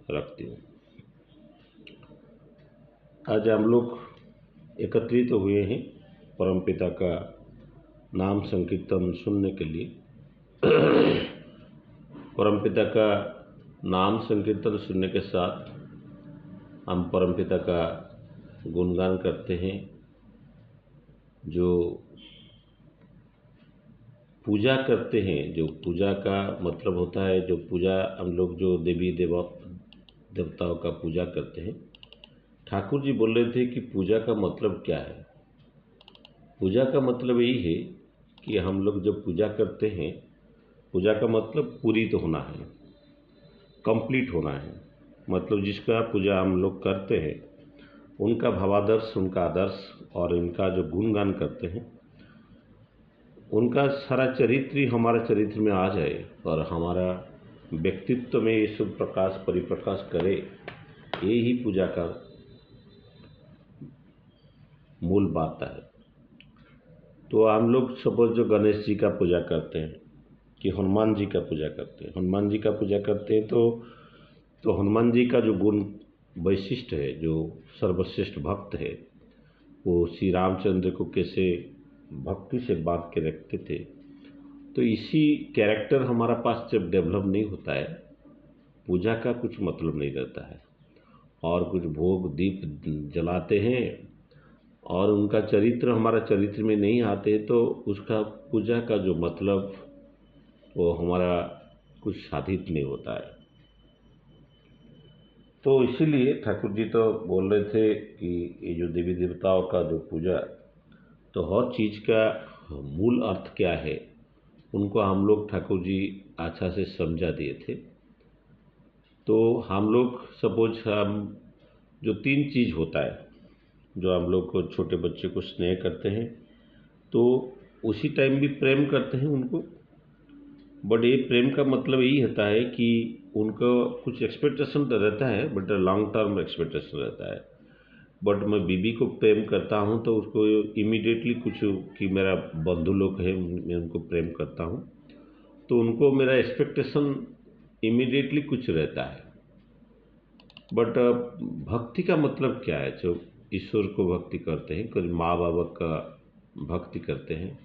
रखती हूँ। आज हम लोग एकत्रित हुए हैं परमपिता का नाम संकीर्तन सुनने के लिए। परमपिता का नाम संकीर्तन सुनने के साथ हम परमपिता का गुणगान करते हैं। जो पूजा करते हैं, जो पूजा का मतलब होता है, जो पूजा हम लोग जो देवी देवताओं का पूजा करते हैं, ठाकुर जी बोल रहे थे कि पूजा का मतलब क्या है। पूजा का मतलब यही है कि हम लोग जब पूजा करते हैं, पूजा का मतलब पूरी तो होना है, कंप्लीट होना है। मतलब जिसका पूजा हम लोग करते हैं उनका भावादर्श, उनका आदर्श और इनका जो गुणगान करते हैं, उनका सारा चरित्र ही हमारे चरित्र में आ जाए और हमारा व्यक्तित्व में ये सब प्रकाश परिप्रकाश करे, ये ही पूजा का मूल बात है। तो हम लोग सपोज जो गणेश जी का पूजा करते हैं कि हनुमान जी का पूजा करते हैं, हनुमान जी का पूजा करते हैं तो हनुमान जी का जो गुण वैशिष्ट है, जो सर्वश्रेष्ठ भक्त है, वो श्री रामचंद्र को कैसे भक्ति से बांध के रखते थे। तो इसी कैरेक्टर हमारा पास जब डेवलप नहीं होता है, पूजा का कुछ मतलब नहीं रहता है। और कुछ भोग दीप जलाते हैं और उनका चरित्र हमारा चरित्र में नहीं आते, तो उसका पूजा का जो मतलब वो हमारा कुछ साधित नहीं होता है। तो इसीलिए ठाकुर जी तो बोल रहे थे कि ये जो देवी देवताओं का जो पूजा, तो हर चीज़ का मूल अर्थ क्या है, उनको हम लोग ठाकुर जी अच्छा से समझा दिए थे। तो हम लोग सपोज हम जो 3 चीज़ होता है, जो हम लोग को छोटे बच्चे को स्नेह करते हैं, तो उसी टाइम भी प्रेम करते हैं उनको। बट ये प्रेम का मतलब यही होता है कि उनको कुछ एक्सपेक्टेशन तो रहता है, बट लॉन्ग टर्म एक्सपेक्टेशन रहता है। बट मैं बीबी को प्रेम करता हूँ तो उसको इमीडिएटली कुछ कि मेरा बंधु लोग हैं, मैं उनको प्रेम करता हूँ, तो उनको मेरा एक्सपेक्टेशन इमीडिएटली कुछ रहता है। बट भक्ति का मतलब क्या है? जो ईश्वर को भक्ति करते हैं, कोई माँ बाबा का भक्ति करते हैं,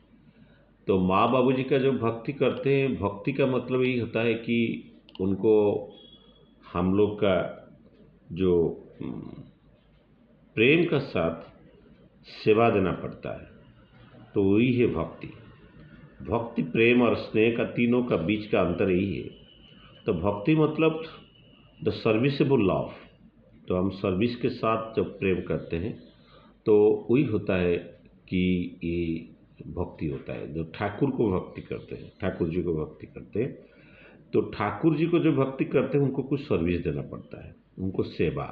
तो माँ बाबू जी का जो भक्ति करते हैं, भक्ति का मतलब यही होता है कि उनको हम लोग का जो प्रेम का साथ सेवा देना पड़ता है, तो वही है भक्ति। भक्ति, प्रेम और स्नेह का तीनों का बीच का अंतर यही है। तो भक्ति मतलब द सर्विसेबल लव, तो हम सर्विस के साथ जब प्रेम करते हैं तो वही होता है कि ये भक्ति होता है। जो ठाकुर को भक्ति करते हैं, ठाकुर जी को भक्ति करते हैं, तो ठाकुर जी को जो भक्ति करते हैं उनको कुछ सर्विस देना पड़ता है, उनको सेवा।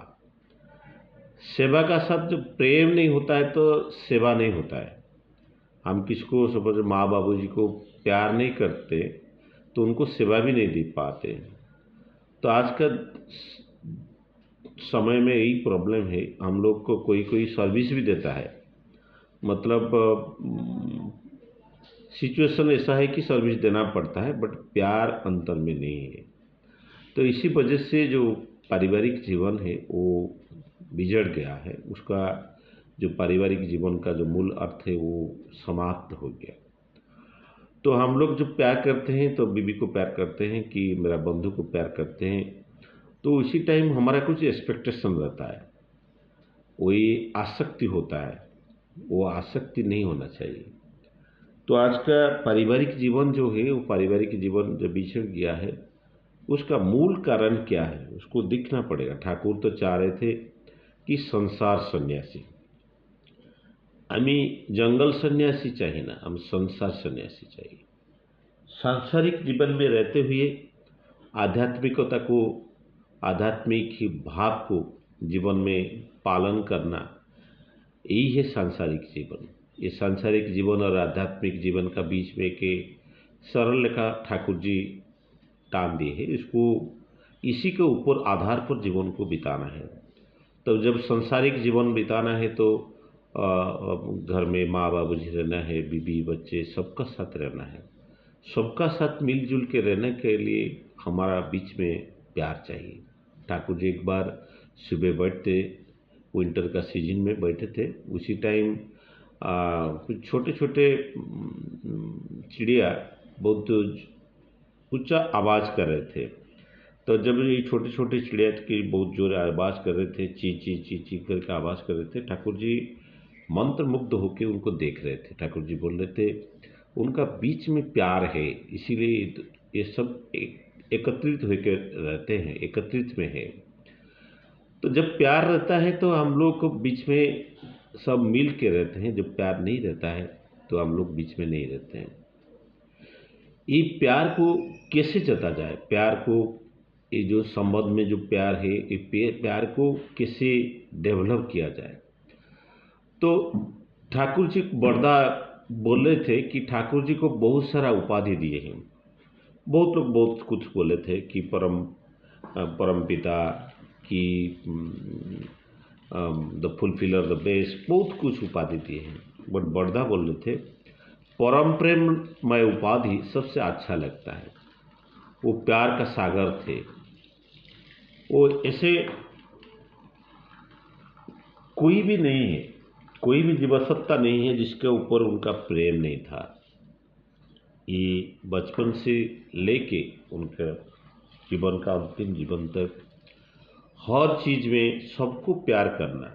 सेवा का साथ जब प्रेम नहीं होता है तो सेवा नहीं होता है। हम किसको सपोज माँ बाबू जी को प्यार नहीं करते तो उनको सेवा भी नहीं दे पाते। तो आज का समय में यही प्रॉब्लम है, हम लोग को कोई कोई सर्विस भी देता है, मतलब सिचुएशन ऐसा है कि सर्विस देना पड़ता है, बट प्यार अंतर में नहीं है। तो इसी वजह से जो पारिवारिक जीवन है वो बिगड़ गया है, उसका जो पारिवारिक जीवन का जो मूल अर्थ है वो समाप्त हो गया। तो हम लोग जो प्यार करते हैं, तो बीबी को प्यार करते हैं कि मेरा बंधु को प्यार करते हैं, तो उसी टाइम हमारा कुछ एक्सपेक्टेशन रहता है, वही आसक्ति होता है, वो आसक्ति नहीं होना चाहिए। तो आज का पारिवारिक जीवन जो है, वो पारिवारिक जीवन जो बिछड़ गया है, उसका मूल कारण क्या है उसको दिखना पड़ेगा। ठाकुर तो चाह रहे थे कि संसार सन्यासी, हमें जंगल सन्यासी चाहिए ना, हम संसार सन्यासी चाहिए। सांसारिक जीवन में रहते हुए आध्यात्मिकता को, आध्यात्मिक भाव को जीवन में पालन करना, यही है सांसारिक जीवन। ये सांसारिक जीवन और आध्यात्मिक जीवन का बीच में के सरल रेखा ठाकुर जी टान दिए है। इसको इसी के ऊपर आधार पर जीवन को बिताना है। तो जब सांसारिक जीवन बिताना है तो घर में माँ बाबू जी रहना है, बीबी बच्चे सबका साथ रहना है। सबका साथ मिलजुल के रहने के लिए हमारा बीच में प्यार चाहिए। ठाकुर जी एक बार सुबह बैठते, विंटर का सीजन में बैठे थे, उसी टाइम कुछ छोटे छोटे चिड़िया बहुत ऊंचा आवाज़ कर रहे थे। तो जब ये छोटे छोटे चिड़िया की बहुत जोर आवाज़ कर रहे थे, ची ची ची ची करके आवाज़ कर रहे थे, ठाकुर जी मंत्रमुग्ध होकर उनको देख रहे थे। ठाकुर जी बोल रहे थे उनका बीच में प्यार है, इसीलिए ये सब एकत्रित होकर रहते हैं, एकत्रित में है। तो जब प्यार रहता है तो हम लोग को बीच में सब मिल के रहते हैं, जब प्यार नहीं रहता है तो हम लोग बीच में नहीं रहते हैं। ये प्यार को कैसे जता जाए, प्यार को, ये जो संबंध में जो प्यार है, ये प्यार को कैसे डेवलप किया जाए। तो ठाकुर जी बरदा बोल रहे थे कि ठाकुर जी को बहुत सारा उपाधि दिए हैं। बहुत लोग बहुत कुछ बोले थे कि परम पिता की, द फुलफिलर, द बेस्ट, बहुत कुछ उपाधि दिए हैं। बट बरदा बोल रहे थे परम प्रेममय उपाधि सबसे अच्छा लगता है। वो प्यार का सागर थे। वो ऐसे कोई भी नहीं है, कोई भी जीवसत्ता नहीं है जिसके ऊपर उनका प्रेम नहीं था। ये बचपन से लेके उनका जीवन का अंतिम जीवन तक हर चीज में सबको प्यार करना,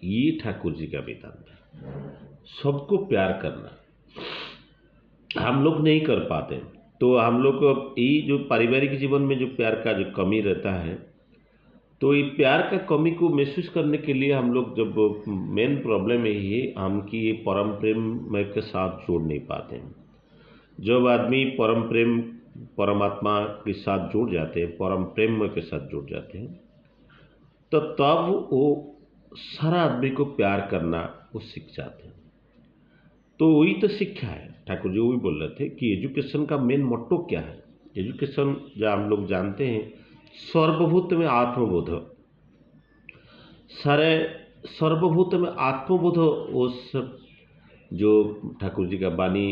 ये ठाकुर जी का वेतन था। सबको प्यार करना हम लोग नहीं कर पाते। तो हम लोग को ये जो पारिवारिक जीवन में जो प्यार का जो कमी रहता है, तो ये प्यार का कमी को महसूस करने के लिए हम लोग, जब मेन प्रॉब्लम यही है हम कि ये परम प्रेम में के साथ जोड़ नहीं पाते हैं। जब आदमी परम प्रेम परमात्मा के साथ जुड़ जाते हैं, परम प्रेम के साथ जुड़ जाते हैं, तो तब वो सारा आदमी को प्यार करना वो सीख जाते हैं। तो वही तो शिक्षा है। ठाकुर जी वही बोल रहे थे कि एजुकेशन का मेन मोट्टो क्या है। एजुकेशन जो हम लोग जानते हैं, सर्वभूत में आत्मबोध, सारे सर्वभूत में आत्मबोध, वो सब जो ठाकुर जी का वाणी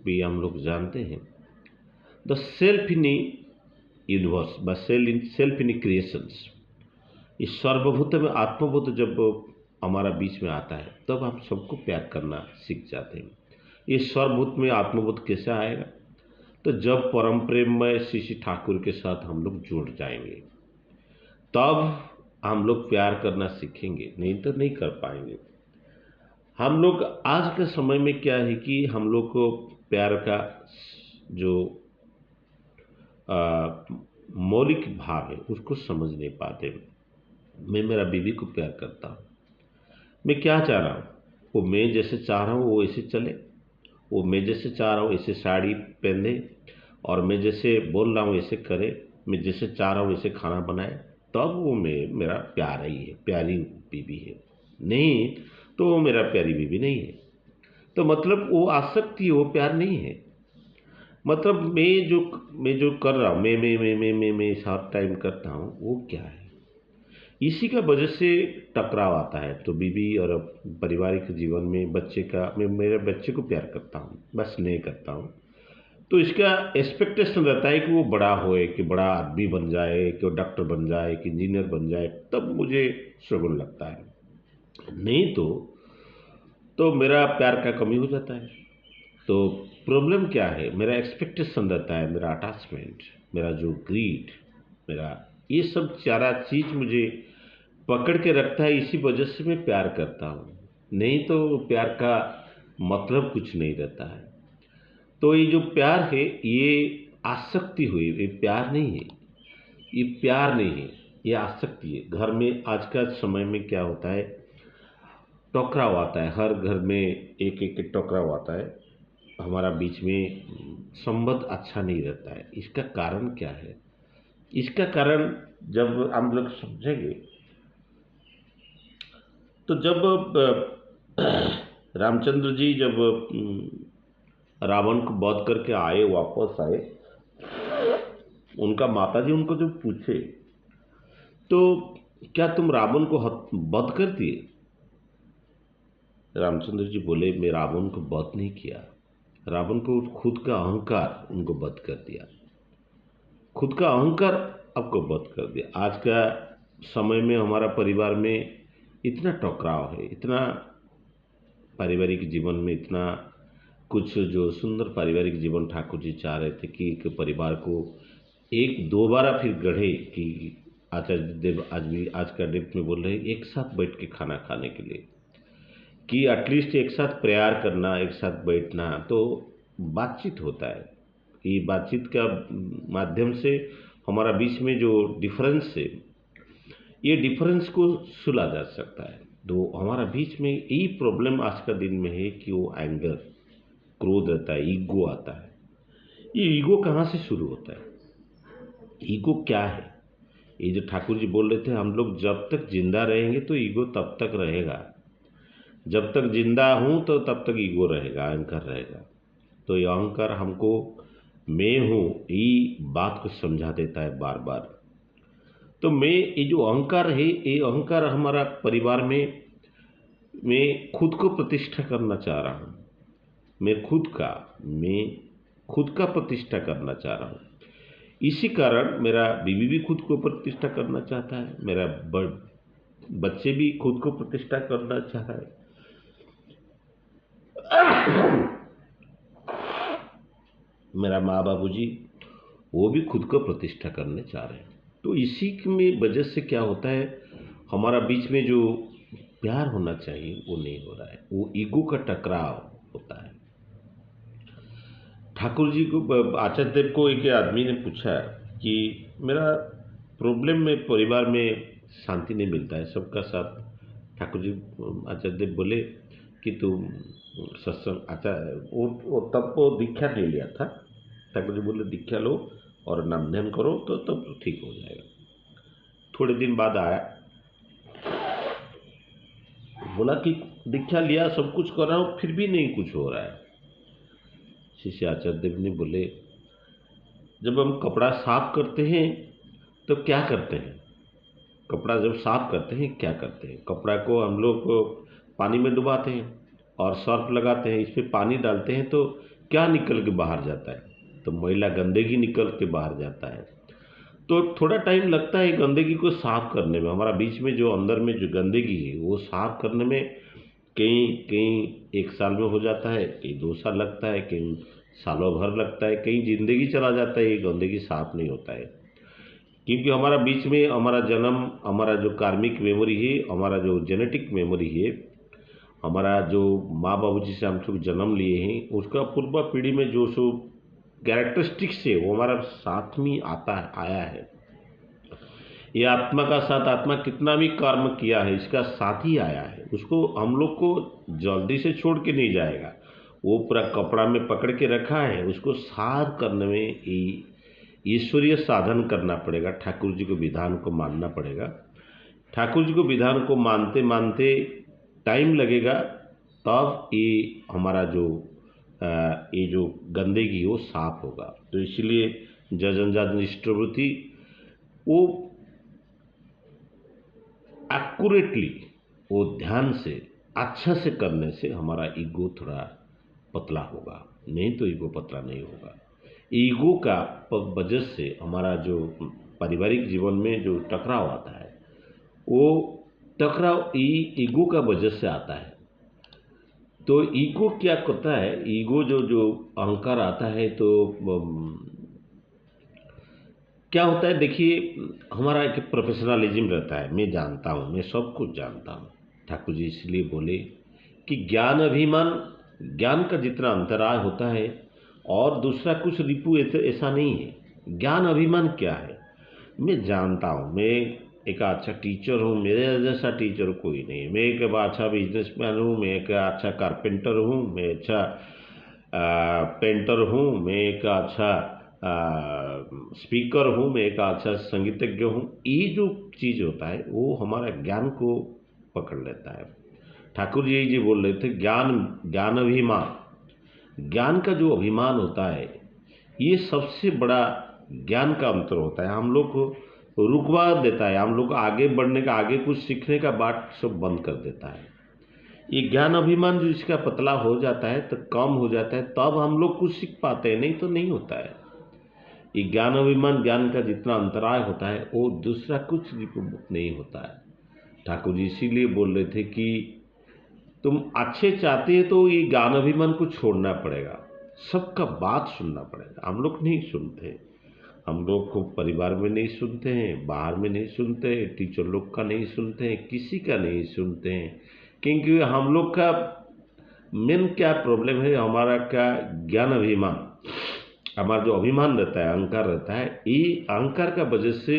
भी हम लोग जानते हैं। द सेल्फ इन यूनिवर्स, ब सेल्फ इन क्रिएशंस, इस सर्वभूत में आत्मबोध जब हमारा बीच में आता है तब हम सबको प्यार करना सीख जाते हैं। ये सर्वभूत में आत्मबोध कैसे आएगा? तो जब परम प्रेम में श्री श्री ठाकुर के साथ हम लोग जुड़ जाएंगे, तब हम लोग प्यार करना सीखेंगे, नहीं तो नहीं कर पाएंगे। हम लोग आज के समय में क्या है कि हम लोग को प्यार का जो मौलिक भाव है उसको समझ नहीं पाते। मैं मेरा बीवी को प्यार करता हूँ, मैं क्या चाह रहा हूँ, वो मैं जैसे चाह रहा हूँ वो ऐसे चले, वो मैं जैसे चाह रहा हूँ ऐसे साड़ी पहने, और मैं जैसे बोल रहा हूँ ऐसे करे, मैं जैसे चाह रहा हूँ ऐसे खाना बनाए, तब वो मेरा प्यार ही है, प्यारी बीवी है। नहीं तो वो मेरा प्यारी बीवी नहीं है। तो मतलब वो आसक्ति, वो प्यार नहीं है। मतलब मैं जो कर रहा हूँ, मैं हर टाइम करता हूँ, वो क्या है? इसी का वजह से टकराव आता है। तो बीवी और पारिवारिक जीवन में बच्चे का, मैं मेरे बच्चे को प्यार करता हूँ, बस नहीं करता हूँ, तो इसका एक्सपेक्टेशन रहता है कि वो बड़ा होए, कि बड़ा आदमी बन जाए, कि वो डॉक्टर बन जाए, कि इंजीनियर बन जाए, तब मुझे शगुन लगता है। नहीं तो मेरा प्यार का कमी हो जाता है। तो प्रॉब्लम क्या है? मेरा एक्सपेक्टेशन रहता है, मेरा अटैचमेंट, मेरा जो ग्रीड, मेरा ये सब सारा चीज़ मुझे पकड़ के रखता है। इसी वजह से मैं प्यार करता हूँ, नहीं तो प्यार का मतलब कुछ नहीं रहता है। तो ये जो प्यार है, ये आसक्ति हुई, ये प्यार नहीं है। ये प्यार नहीं है, ये आसक्ति है। घर में आज का समय में क्या होता है, टकराव आता है, हर घर में एक एक टकराव आता है, हमारा बीच में संबंध अच्छा नहीं रहता है। इसका कारण क्या है? इसका कारण जब हम लोग समझेंगे, तो जब रामचंद्र जी जब रावण को वध करके आए, वापस आए, उनका माताजी उनको जब पूछे तो क्या तुम रावण को वध कर दिए? रामचंद्र जी बोले मैं रावण को वध नहीं किया, रावण को खुद का अहंकार उनको वध कर दिया। खुद का अहंकार आपको बंद कर दिया। आज का समय में हमारा परिवार में इतना टकराव है, इतना पारिवारिक जीवन में इतना कुछ जो सुंदर पारिवारिक जीवन ठाकुर जी चाह रहे थे कि एक परिवार को एक दोबारा फिर गढ़े कि आचार्य देव आज भी आज का डेट में बोल रहे हैं एक साथ बैठ के खाना खाने के लिए कि एटलीस्ट एक साथ प्रेयर करना, एक साथ बैठना तो बातचीत होता है कि बातचीत का माध्यम से हमारा बीच में जो डिफरेंस है ये डिफरेंस को सुला जा सकता है। तो हमारा बीच में यही प्रॉब्लम आज का दिन में है कि वो एंगर, क्रोध रहता है, ईगो आता है। ये ईगो कहाँ से शुरू होता है? ईगो क्या है? ये जो ठाकुर जी बोल रहे थे हम लोग जब तक जिंदा रहेंगे तो ईगो तब तक रहेगा, जब तक जिंदा हूं तो तब तक ईगो रहेगा, अहंकार रहेगा। तो ये अहंकार हमको मैं हूं यही बात को समझा देता है बार बार। तो मैं ये जो अहंकार है ये अहंकार हमारा परिवार में मैं खुद को प्रतिष्ठा करना चाह रहा हूँ। मैं खुद का प्रतिष्ठा करना चाह रहा हूँ। इसी कारण मेरा बीवी भी खुद को प्रतिष्ठा करना चाहता है, मेरा बच्चे भी खुद को प्रतिष्ठा करना चाह रहा है। मेरा माँ बाबूजी वो भी खुद को प्रतिष्ठा करने चाह रहे हैं। तो इसी में वजह से क्या होता है हमारा बीच में जो प्यार होना चाहिए वो नहीं हो रहा है, वो ईगो का टकराव होता है। ठाकुर जी को आचार्य देव को एक आदमी ने पूछा कि मेरा प्रॉब्लम में परिवार में शांति नहीं मिलता है सबका साथ। ठाकुर जी आचार्य देव बोले कि तुम सत्संग आचार्य वो तब वो दीक्षा ले लिया था। ठाकुर जी बोले दीक्षा लो और नाम ध्यान करो तो तब ठीक हो जाएगा। थोड़े दिन बाद आया, बोला कि दीक्षा लिया, सब कुछ कर रहा हूँ, फिर भी नहीं कुछ हो रहा है। शिष्य आचार्य देव ने बोले जब हम कपड़ा साफ करते हैं तो क्या करते हैं? कपड़ा जब साफ करते हैं क्या करते हैं? कपड़ा को हम लोग पानी में डुबाते हैं और सर्फ लगाते हैं, इस पर पानी डालते हैं तो क्या निकल के बाहर जाता है? तो मैला गंदगी निकल के बाहर जाता है। तो थोड़ा टाइम लगता है गंदगी को साफ करने में। हमारा बीच में जो अंदर में जो गंदगी है वो साफ करने में कहीं कहीं 1 साल में हो जाता है, कहीं 2 साल लगता है, कहीं सालों भर लगता है, कहीं जिंदगी चला जाता है, ये गंदगी साफ नहीं होता है। क्योंकि हमारा बीच में हमारा जन्म, हमारा जो कार्मिक मेमोरी है, हमारा जो जेनेटिक मेमोरी है, हमारा जो माँ बाबू जी से हम लोग जन्म लिए हैं उसका पूर्व पीढ़ी में जो सो कैरेक्टरिस्टिक्स है वो हमारा साथ में आता है, आया है। ये आत्मा का साथ, आत्मा कितना भी कर्म किया है इसका साथ ही आया है। उसको हम लोग को जल्दी से छोड़ के नहीं जाएगा, वो पूरा कपड़ा में पकड़ के रखा है। उसको साफ करने में ईश्वरीय साधन करना पड़ेगा, ठाकुर जी को विधान को मानना पड़ेगा। ठाकुर जी को विधान को मानते मानते टाइम लगेगा, तब ये हमारा जो ये जो गंदगी वो साफ होगा। तो इसलिए जजनजात निष्ठवृत्ति वो एक्यूरेटली, वो ध्यान से अच्छा से करने से हमारा ईगो थोड़ा पतला होगा, नहीं तो ईगो पतला नहीं होगा। ईगो का वजह से हमारा जो पारिवारिक जीवन में जो टकराव आता है वो टकराव ईगो का वजह से आता है। तो ईगो क्या करता है, ईगो जो जो अहंकार आता है तो क्या होता है देखिए, हमारा एक प्रोफेशनलिज्म रहता है, मैं जानता हूँ, मैं सब कुछ जानता हूँ। ठाकुर जी इसलिए बोले कि ज्ञान अभिमान, ज्ञान का जितना अंतराय होता है और दूसरा कुछ रिपु ऐसा नहीं है। ज्ञान अभिमान क्या है? मैं जानता हूँ, मैं एक अच्छा टीचर हूँ, मेरे जैसा टीचर कोई नहीं है, मैं एक अच्छा बिजनेसमैन हूँ, मैं एक अच्छा कारपेंटर हूँ, मैं अच्छा पेंटर हूँ, मैं एक अच्छा स्पीकर हूँ, मैं एक अच्छा संगीतज्ञ हूँ। ये जो चीज़ होता है वो हमारा ज्ञान को पकड़ लेता है। ठाकुर जी जी बोल रहे थे ज्ञान अभिमान, ज्ञान का जो अभिमान होता है ये सबसे बड़ा ज्ञान का अंतर होता है। हम लोग को रुकवा देता है, हम लोग को आगे बढ़ने का, आगे कुछ सीखने का बाट सब बंद कर देता है। ये ज्ञान अभिमान जो इसका पतला हो जाता है तो कम हो जाता है, तब हम लोग कुछ सीख पाते हैं, नहीं तो नहीं होता है। ये ज्ञान अभिमान ज्ञान का जितना अंतराय होता है वो दूसरा कुछ भी नहीं होता है। ठाकुर जी इसीलिए बोल रहे थे कि तुम अच्छे चाहते हो तो ये ज्ञान अभिमान को छोड़ना पड़ेगा, सबका बात सुनना पड़ेगा। हम लोग नहीं सुनते, हम लोग को परिवार में नहीं सुनते हैं, बाहर में नहीं सुनते हैं, टीचर लोग का नहीं सुनते हैं, किसी का नहीं सुनते हैं, क्योंकि हम लोग का मेन क्या प्रॉब्लम है, हमारा क्या ज्ञान अभिमान, हमारा जो अभिमान रहता है, अहंकार रहता है, ये अहंकार का वजह से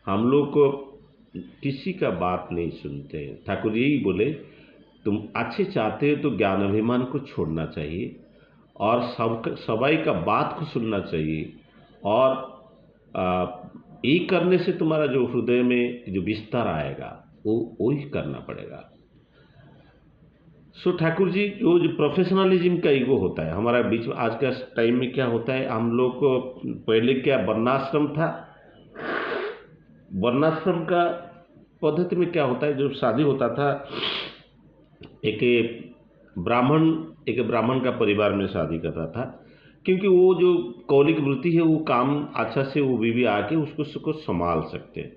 हम लोग को किसी का बात नहीं सुनते हैं। ठाकुर जी यही बोले तुम अच्छे चाहते हो तो ज्ञान अभिमान को छोड़ना चाहिए और सबाई का बात को सुनना चाहिए, और ये करने से तुम्हारा जो हृदय में जो विस्तार आएगा वो ही करना पड़ेगा। सो ठाकुर जी जो प्रोफेशनलिज्म का ईगो होता है हमारा बीच में, आज का टाइम में क्या होता है, हम लोग को पहले क्या वर्णाश्रम था, वर्णाश्रम का पद्धति में क्या होता है, जब शादी होता था एक ब्राह्मण का परिवार में शादी करता था, क्योंकि वो जो कौलिक वृत्ति है वो काम अच्छा से वो बीवी आके उसको संभाल सकते हैं।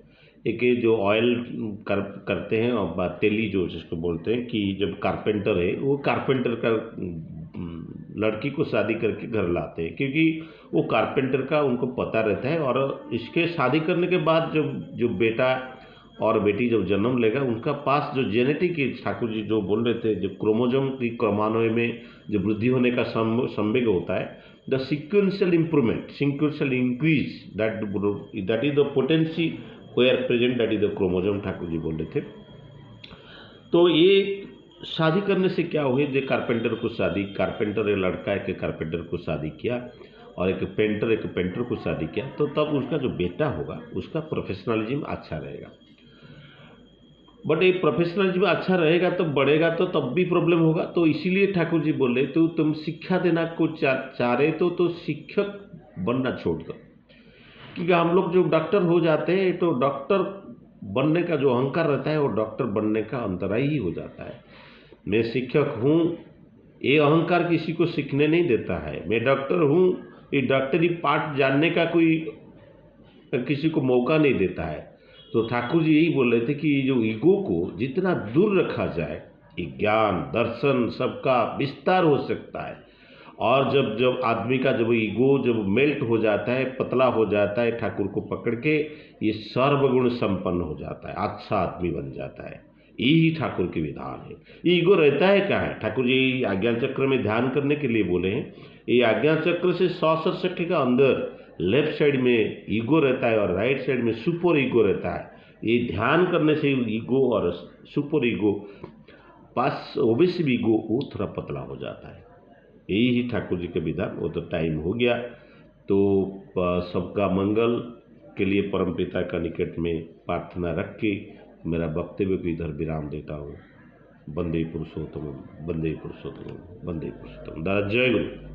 एक ये जो ऑयल करते हैं और तेली जो जिसको बोलते हैं, कि जब कारपेंटर है वो कारपेंटर का लड़की को शादी करके घर लाते हैं, क्योंकि वो कारपेंटर का उनको पता रहता है, और इसके शादी करने के बाद जब जो बेटा और बेटी जब जन्म लेगा उनका पास जो जेनेटिक, ठाकुर जी जो बोल रहे थे, जो क्रोमोजोम की क्रमान्वय में जो वृद्धि होने का संवेग होता है, the sequential improvement, sequential increase, that is the potency where present, that is the chromosome, Thakur ji बोल रहे थे। तो ये शादी करने से क्या हुआ, जो कारपेंटर को शादी, कारपेंटर एक लड़का एक कारपेंटर को शादी किया और एक पेंटर को शादी किया, तो तब उसका जो बेटा होगा उसका प्रोफेशनलिज्म अच्छा रहेगा। बट ये प्रोफेशनलिज्म अच्छा रहेगा तो बढ़ेगा, तो तब भी प्रॉब्लम होगा। तो इसीलिए ठाकुर जी बोले तो तुम शिक्षा देना को चाह रहे तो शिक्षक बनना छोड़ दो, क्योंकि हम लोग जो डॉक्टर हो जाते हैं तो डॉक्टर बनने का जो अहंकार रहता है वो डॉक्टर बनने का अंतराय ही हो जाता है। मैं शिक्षक हूँ, ये अहंकार किसी को सीखने नहीं देता है। मैं डॉक्टर हूँ, ये डॉक्टरी पाठ जानने का कोई किसी को मौका नहीं देता है। तो ठाकुर जी यही बोल रहे थे कि जो ईगो को जितना दूर रखा जाए, ये ज्ञान दर्शन सबका विस्तार हो सकता है। और जब आदमी का जब ईगो जब मेल्ट हो जाता है, पतला हो जाता है, ठाकुर को पकड़ के ये सर्वगुण संपन्न हो जाता है, अच्छा आदमी बन जाता है। यही ठाकुर के विधान है। ईगो रहता है क्या है, ठाकुर जी आज्ञा चक्र में ध्यान करने के लिए बोले हैं। ये आज्ञा चक्र से 67 का अंदर लेफ्ट साइड में ईगो रहता है और राइट साइड में सुपर ईगो रहता है। ये ध्यान करने से ईगो और सुपर ईगो पास ओबियस ईगो वो थोड़ा पतला हो जाता है। यही ही ठाकुर जी का विधान। वो तो टाइम हो गया, तो सबका मंगल के लिए परमपिता का निकट में प्रार्थना रख के मेरा वक्तव्य को इधर विराम देता हूँ। वंदे पुरुषोत्तम, वंदे पुरुषोत्तम, वंदे पुरुषोत्तम। दादा जय गुरु।